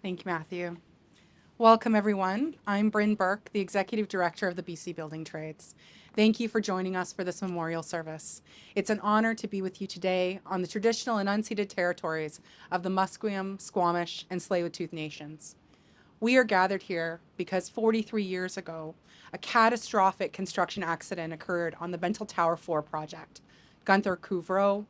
Thank you, Matthew. Welcome, everyone. I'm Bryn Burke, the Executive Director of the BC Building Trades. Thank you for joining us for this memorial service. It's an honor to be with you today on the traditional and unceded territories of the Musqueam, Squamish, and Tsleil-Waututh nations. We are gathered here because 43 years ago, a catastrophic construction accident occurred on the Bentall Tower 4 project. Gunther Couvreau,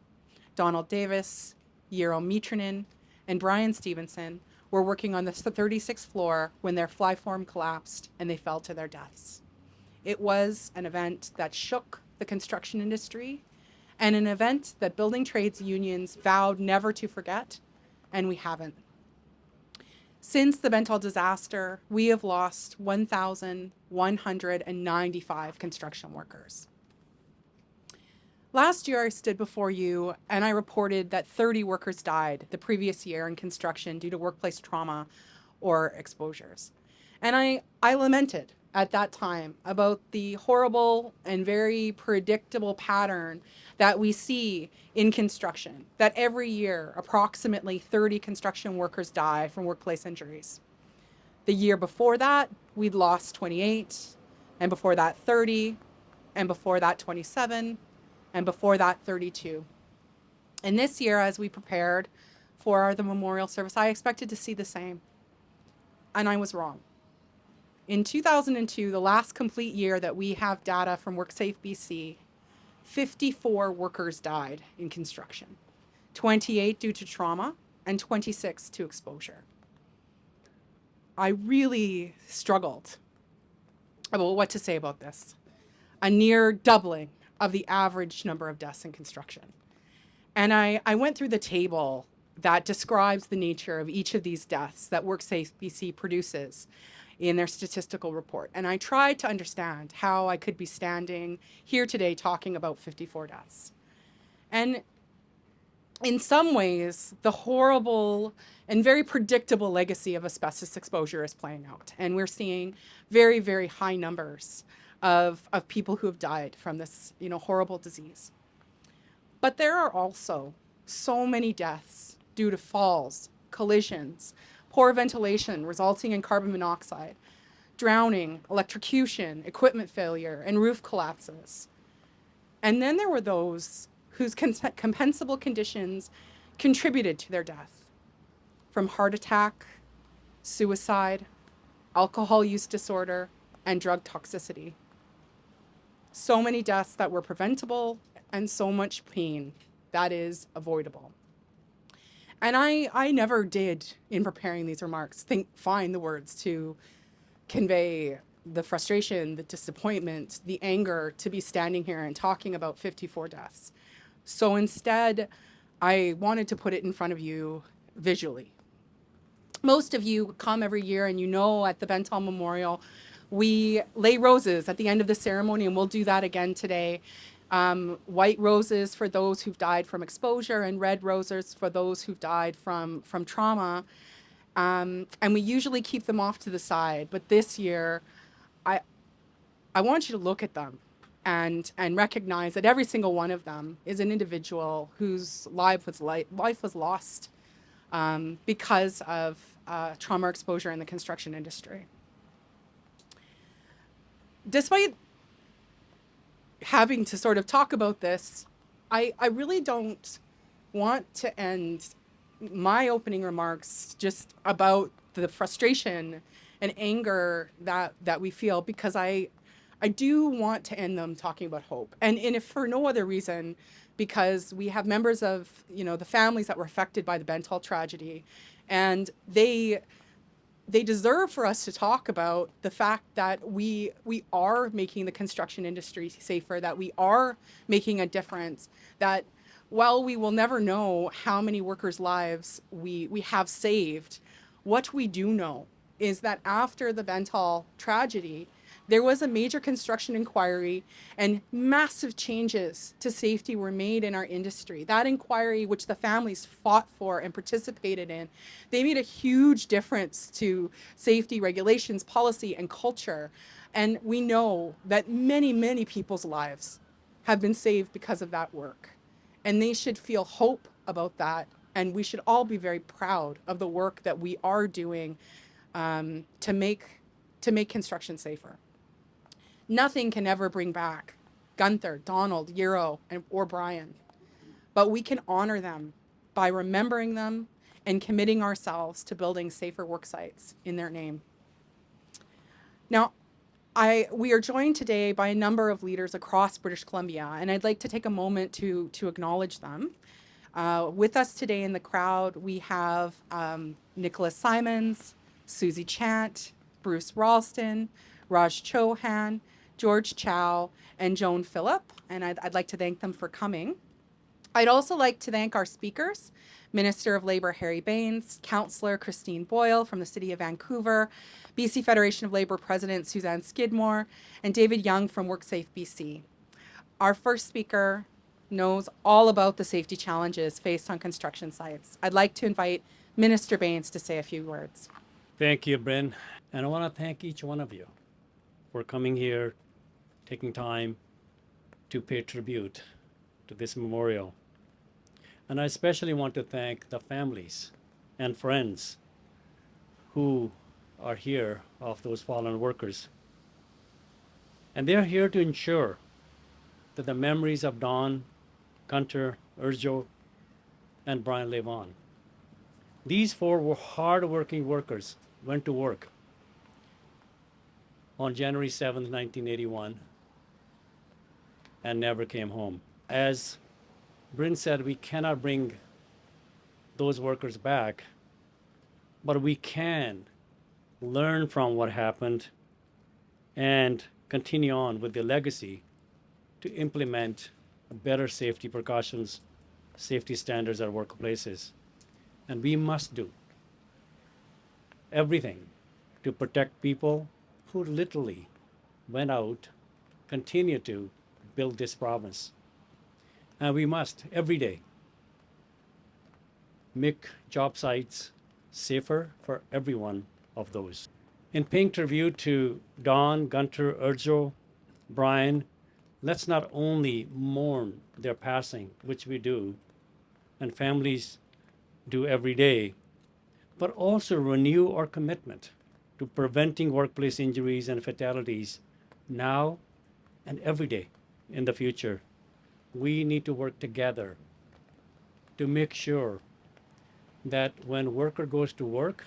Donald Davis, Eero Mitrinen, and Brian Stevenson were working on the 36th floor when their flyform collapsed and they fell to their deaths. It was an event that shook the construction industry and an event that building trades unions vowed never to forget, and we haven't. Since the Bentall disaster, we have lost 1,195 construction workers. Last year, I stood before you and I reported that 30 workers died the previous year in construction due to workplace trauma or exposures. And I lamented at that time about the horrible and very predictable pattern that we see in construction, that every year approximately 30 construction workers die from workplace injuries. The year before that, we'd lost 28, and before that 30, and before that 27, and before that 32. And this year, as we prepared for the memorial service, I expected to see the same. And I was wrong. In 2002, the last complete year that we have data from WorkSafe BC, 54 workers died in construction, 28 due to trauma, and 26 to exposure. I really struggled about what to say about this. A near doubling of the average number of deaths in construction. And I went through the table that describes the nature of each of these deaths that WorkSafe BC produces in their statistical report. And I tried to understand how I could be standing here today talking about 54 deaths. And in some ways, the horrible and very predictable legacy of asbestos exposure is playing out. And we're seeing very, very high numbers of people who have died from this, horrible disease. But there are also so many deaths due to falls, collisions, poor ventilation resulting in carbon monoxide, drowning, electrocution, equipment failure, and roof collapses. And then there were those whose compensable conditions contributed to their death, from heart attack, suicide, alcohol use disorder, and drug toxicity. So many deaths that were preventable and so much pain that is avoidable. And I never did, in preparing these remarks, find the words to convey the frustration, the disappointment, the anger to be standing here and talking about 54 deaths. So instead, I wanted to put it in front of you visually. Most of you come every year and at the Bentall Memorial, we lay roses at the end of the ceremony, and we'll do that again today. White roses for those who've died from exposure, and red roses for those who've died from trauma. And we usually keep them off to the side, but this year, I want you to look at them and recognize that every single one of them is an individual whose life was lost because of trauma exposure in the construction industry. Despite having to sort of talk about this, I really don't want to end my opening remarks just about the frustration and anger that we feel, because I do want to end them talking about hope. And if for no other reason, because we have members of, the families that were affected by the Bentall tragedy, and they deserve for us to talk about the fact that we are making the construction industry safer, that we are making a difference, that while we will never know how many workers' lives we have saved, what we do know is that after the Bentall tragedy, there was a major construction inquiry and massive changes to safety were made in our industry. That inquiry, which the families fought for and participated in, they made a huge difference to safety regulations, policy, and culture. And we know that many, many people's lives have been saved because of that work. And they should feel hope about that And we should all be very proud of the work that we are doing to make construction safer. Nothing can ever bring back Gunther, Donald, Euro, or Brian, but we can honor them by remembering them and committing ourselves to building safer work sites in their name. Now, we are joined today by a number of leaders across British Columbia, and I'd like to take a moment to acknowledge them. With us today in the crowd, we have Nicholas Simons, Susie Chant, Bruce Ralston, Raj Chauhan, George Chow, and Joan Phillip, and I'd like to thank them for coming. I'd also like to thank our speakers, Minister of Labour Harry Bains, Councillor Christine Boyle from the City of Vancouver, BC Federation of Labour President Suzanne Skidmore, and David Young from WorkSafe BC. Our first speaker knows all about the safety challenges faced on construction sites. I'd like to invite Minister Bains to say a few words. Thank you, Bryn. And I want to thank each one of you for coming here, taking time to pay tribute to this memorial. And I especially want to thank the families and friends who are here of those fallen workers. And they're here to ensure that the memories of Don, Gunter, Urjo, and Brian live on. These four were hard-working workers, went to work on January 7th, 1981, and never came home. As Bryn said, we cannot bring those workers back, but we can learn from what happened and continue on with the legacy to implement better safety precautions, safety standards at workplaces. And we must do everything to protect people who literally went out, continue to build this province. And we must, every day, make job sites safer for every one of those. In paying tribute to Don, Gunter, Urjo, Brian, let's not only mourn their passing, which we do, and families do every day, but also renew our commitment to preventing workplace injuries and fatalities now and every day in the future. We need to work together to make sure that when a worker goes to work,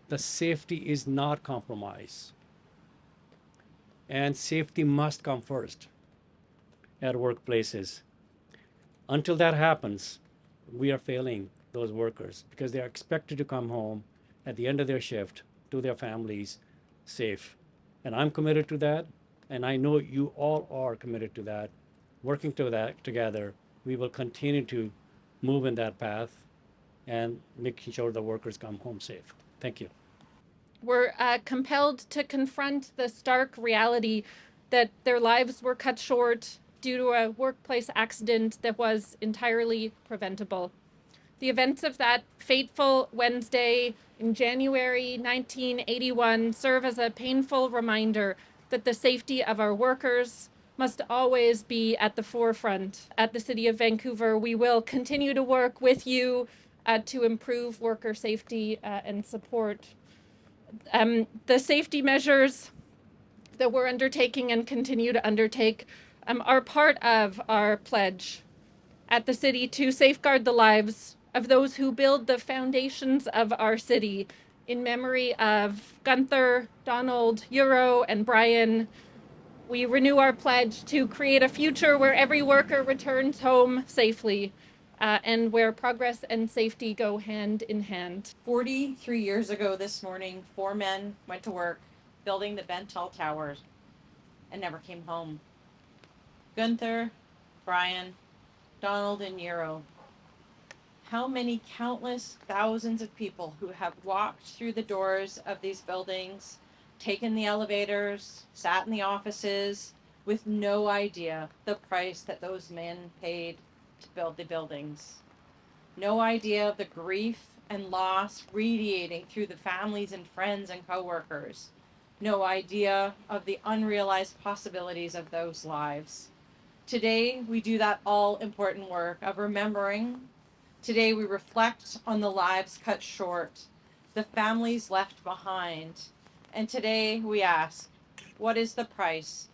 the safety is not compromised. And safety must come first at workplaces. Until that happens, we are failing those workers because they are expected to come home at the end of their shift to their families safe. And I'm committed to that, and I know you all are committed to that. Working to that together, we will continue to move in that path and making sure the workers come home safe. Thank you. Were compelled to confront the stark reality that their lives were cut short due to a workplace accident that was entirely preventable. The events of that fateful Wednesday in January 1981 serve as a painful reminder that the safety of our workers must always be at the forefront. At the City of Vancouver, we will continue to work with you to improve worker safety and support. The safety measures that we're undertaking and continue to undertake are part of our pledge at the city to safeguard the lives of those who build the foundations of our city. In memory of Gunther, Donald, Euro, and Brian, we renew our pledge to create a future where every worker returns home safely and where progress and safety go hand in hand. 43 years ago this morning, 4 men went to work building the Bentall Towers and never came home. Gunther, Brian, Donald, and Euro. How many countless thousands of people who have walked through the doors of these buildings, taken the elevators, sat in the offices, with no idea the price that those men paid to build the buildings. No idea of the grief and loss radiating through the families and friends and coworkers. No idea of the unrealized possibilities of those lives. Today, we do that all important work of remembering Today we reflect on the lives cut short, the families left behind. And today we ask, what is the price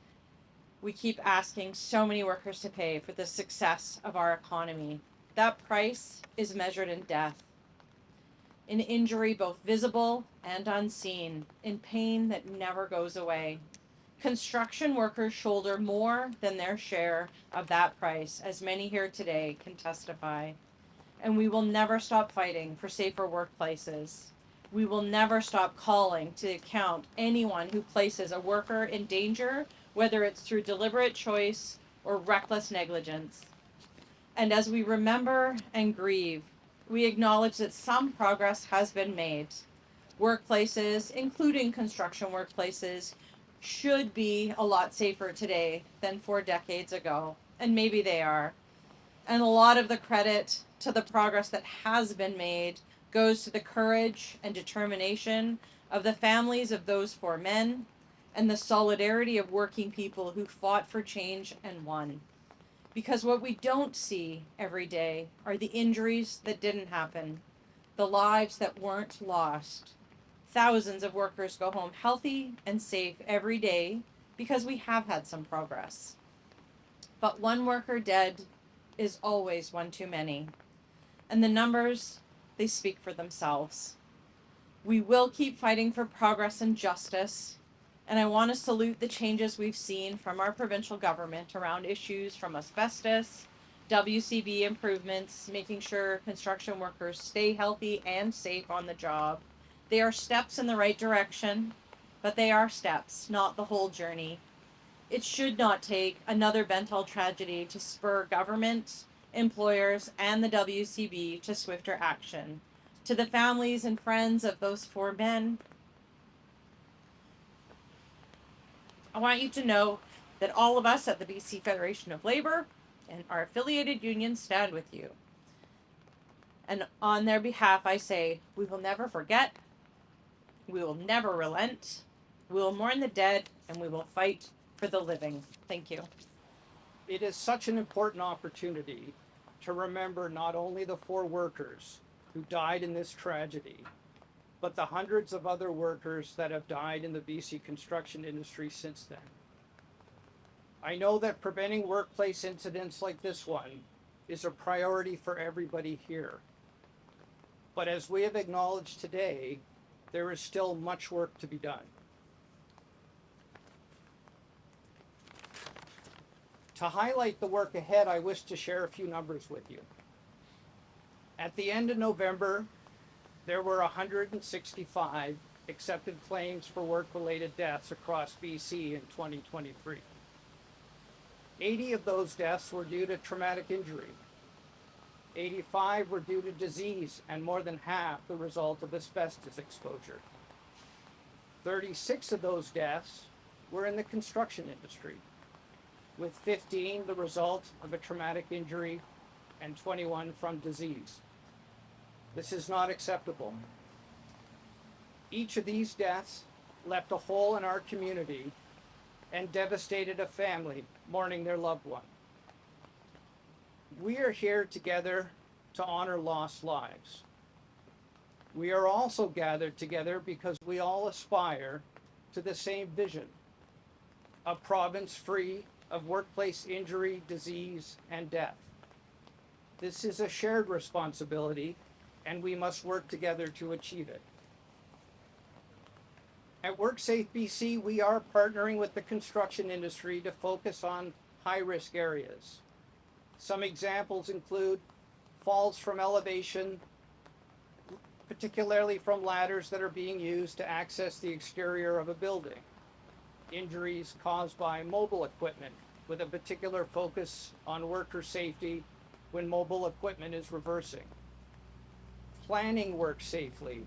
we keep asking so many workers to pay for the success of our economy? That price is measured in death, in injury both visible and unseen, in pain that never goes away. Construction workers shoulder more than their share of that price, as many here today can testify. And we will never stop fighting for safer workplaces. We will never stop calling to account anyone who places a worker in danger, whether it's through deliberate choice or reckless negligence. And as we remember and grieve, we acknowledge that some progress has been made. Workplaces, including construction workplaces, should be a lot safer today than 4 decades ago. And maybe they are. And a lot of the credit to the progress that has been made goes to the courage and determination of the families of those 4 men and the solidarity of working people who fought for change and won. Because what we don't see every day are the injuries that didn't happen, the lives that weren't lost. Thousands of workers go home healthy and safe every day because we have had some progress. But one worker dead is always one too many. And the numbers, they speak for themselves. We will keep fighting for progress and justice. And I want to salute the changes we've seen from our provincial government around issues from asbestos, WCB improvements, making sure construction workers stay healthy and safe on the job. They are steps in the right direction, but they are steps, not the whole journey. It should not take another Bentall tragedy to spur government, employers, and the WCB to swifter action. To the families and friends of those 4 men, I want you to know that all of us at the BC Federation of Labor and our affiliated unions stand with you. And on their behalf, I say, we will never forget, we will never relent, we will mourn the dead, and we will fight for the living. Thank you. It is such an important opportunity to remember not only the 4 workers who died in this tragedy, but the hundreds of other workers that have died in the BC construction industry since then. I know that preventing workplace incidents like this one is a priority for everybody here. But as we have acknowledged today, there is still much work to be done. To highlight the work ahead, I wish to share a few numbers with you. At the end of November, there were 165 accepted claims for work-related deaths across BC in 2023. 80 of those deaths were due to traumatic injury. 85 were due to disease, and more than half the result of asbestos exposure. 36 of those deaths were in the construction industry, with 15 the result of a traumatic injury and 21 from disease. This is not acceptable. Each of these deaths left a hole in our community and devastated a family mourning their loved one. We are here together to honor lost lives. We are also gathered together because we all aspire to the same vision: a province free of workplace injury, disease, and death. This is a shared responsibility, and we must work together to achieve it. At WorkSafe BC, we are partnering with the construction industry to focus on high-risk areas. Some examples include falls from elevation, particularly from ladders that are being used to access the exterior of a building. Injuries caused by mobile equipment, with a particular focus on worker safety when mobile equipment is reversing. Planning work safely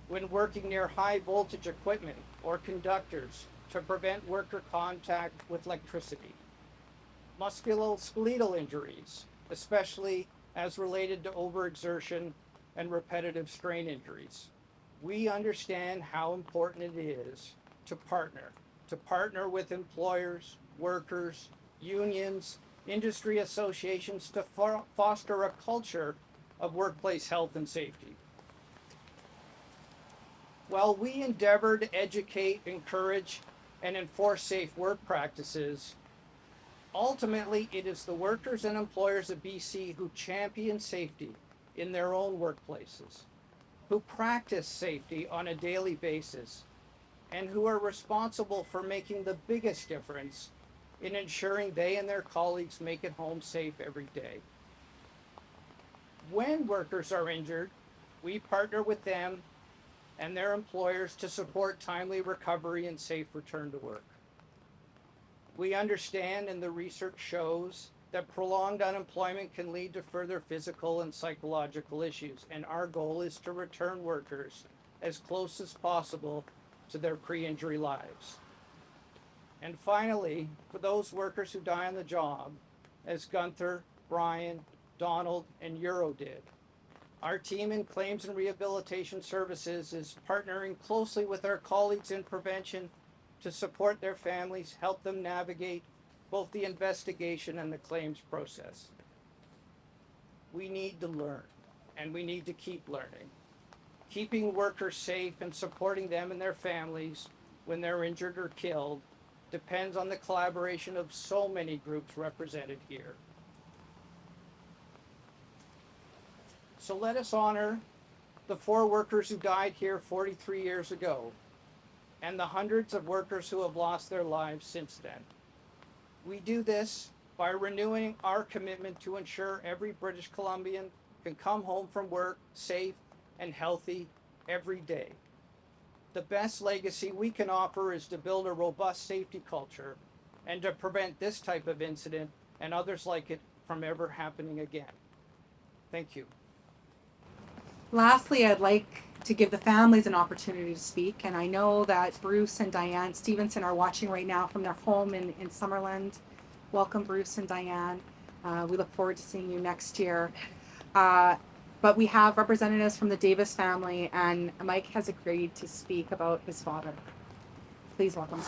when working near high voltage equipment or conductors to prevent worker contact with electricity. Musculoskeletal injuries, especially as related to overexertion and repetitive strain injuries. We understand how important it is to partner with employers, workers, unions, industry associations to foster a culture of workplace health and safety. While we endeavor to educate, encourage, and enforce safe work practices, ultimately it is the workers and employers of BC who champion safety in their own workplaces, who practice safety on a daily basis, and who are responsible for making the biggest difference in ensuring they and their colleagues make it home safe every day. When workers are injured, we partner with them and their employers to support timely recovery and safe return to work. We understand, and the research shows, that prolonged unemployment can lead to further physical and psychological issues, and our goal is to return workers as close as possible to their pre-injury lives. And finally, for those workers who die on the job, as Gunther, Brian, Donald, and Euro did, our team in Claims and Rehabilitation Services is partnering closely with our colleagues in prevention to support their families, help them navigate both the investigation and the claims process. We need to learn, and we need to keep learning. Keeping workers safe and supporting them and their families when they're injured or killed depends on the collaboration of so many groups represented here. So let us honor the 4 workers who died here 43 years ago, and the hundreds of workers who have lost their lives since then. We do this by renewing our commitment to ensure every British Columbian can come home from work safe and healthy every day. The best legacy we can offer is to build a robust safety culture and to prevent this type of incident and others like it from ever happening again. Thank you. Lastly, I'd like to give the families an opportunity to speak, and I know that Bruce and Diane Stevenson are watching right now from their home in Summerland. Welcome, Bruce and Diane. We look forward to seeing you next year. But we have representatives from the Davis family, and Mike has agreed to speak about his father. Please welcome.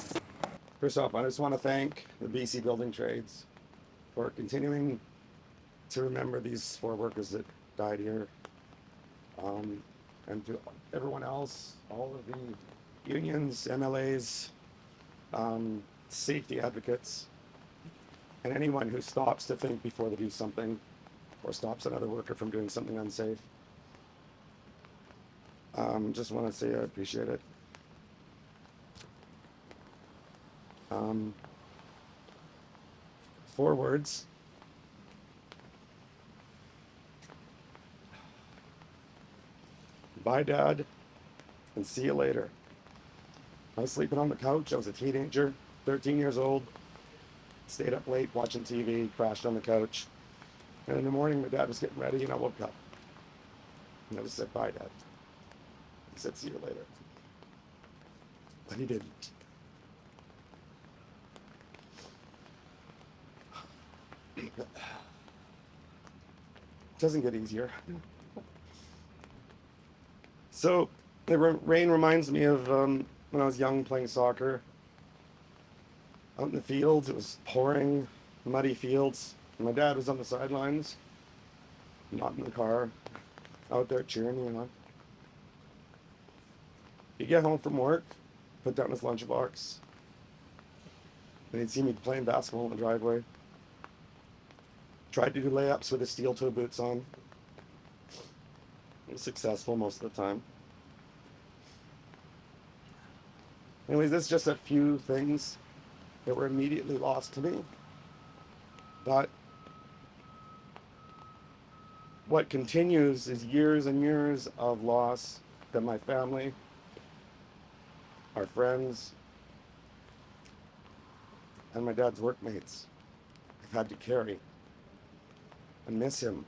First off, I just want to thank the BC Building Trades for continuing to remember these 4 workers that died here. And to everyone else, all of the unions, MLAs, safety advocates, and anyone who stops to think before they do something or stops another worker from doing something unsafe. Just want to say I appreciate it. 4 words. Bye, Dad, and see you later. I was sleeping on the couch. I was a teenager, 13 years old. Stayed up late watching TV, crashed on the couch. And in the morning, my dad was getting ready, and I woke up. And I just said, bye, Dad. He said, see you later. But he didn't. It doesn't get easier. So the rain reminds me of when I was young playing soccer. Out in the fields, it was pouring, muddy fields. And my dad was on the sidelines, not in the car, out there cheering me on. He'd get home from work, put down his lunchbox, and he'd see me playing basketball in the driveway. Tried to do layups with his steel toe boots on. I was successful most of the time. Anyways, that's just a few things that were immediately lost to me. But what continues is years and years of loss that my family, our friends, and my dad's workmates have had to carry. I miss him.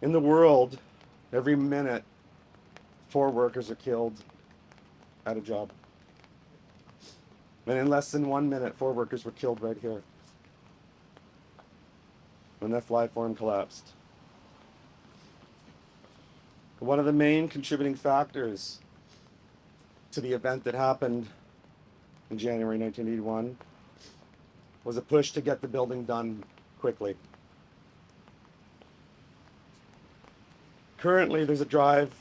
In the world, every minute, 4 workers are killed at a job. And in less than 1 minute, 4 workers were killed right here when that fly form collapsed. One of the main contributing factors to the event that happened in January 1981 was a push to get the building done quickly. Currently, there's a drive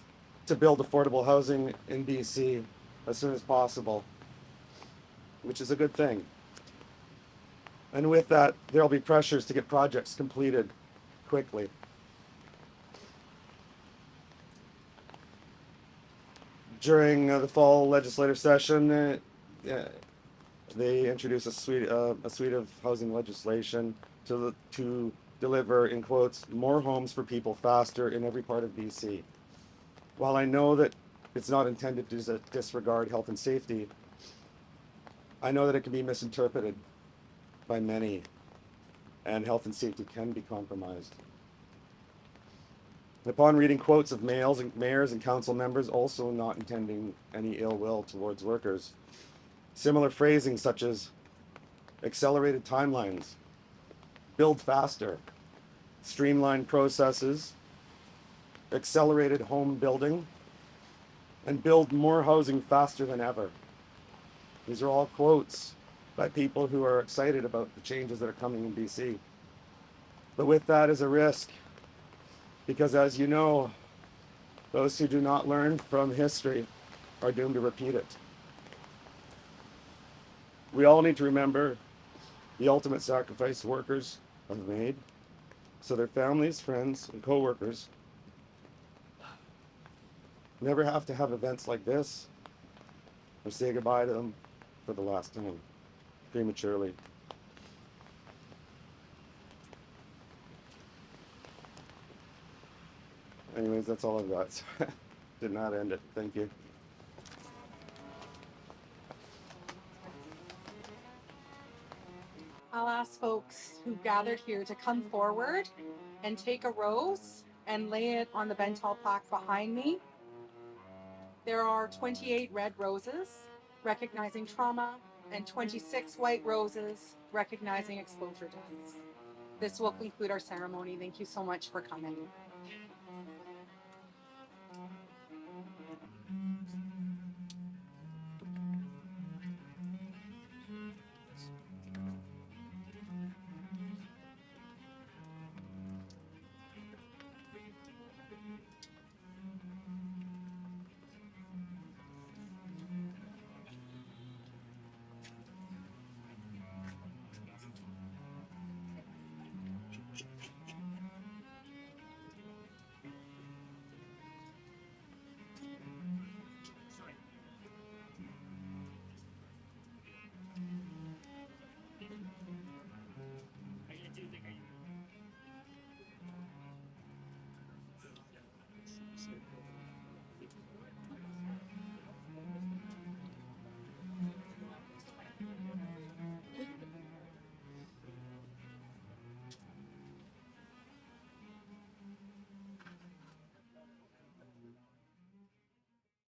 to build affordable housing in BC as soon as possible, which is a good thing. And with that, there'll be pressures to get projects completed quickly. During the fall legislative session, they introduced a suite of housing legislation to deliver, in quotes, more homes for people faster in every part of BC. While I know that it's not intended to disregard health and safety, I know that it can be misinterpreted by many, and health and safety can be compromised. Upon reading quotes of mayors and council members also not intending any ill will towards workers, similar phrasing such as accelerated timelines, build faster, streamlined processes, accelerated home building, and build more housing faster than ever. These are all quotes by people who are excited about the changes that are coming in BC. But with that is a risk, because as you know, those who do not learn from history are doomed to repeat it. We all need to remember the ultimate sacrifice workers have made, so their families, friends, and co-workers never have to have events like this or say goodbye to them for the last time prematurely. Anyways, that's all I've got. Did not end it. Thank you. I'll ask folks who gathered here to come forward and take a rose and lay it on the Bentall plaque behind me. There are 28 red roses recognizing trauma and 26 white roses recognizing exposure deaths. This will conclude our ceremony. Thank you so much for coming.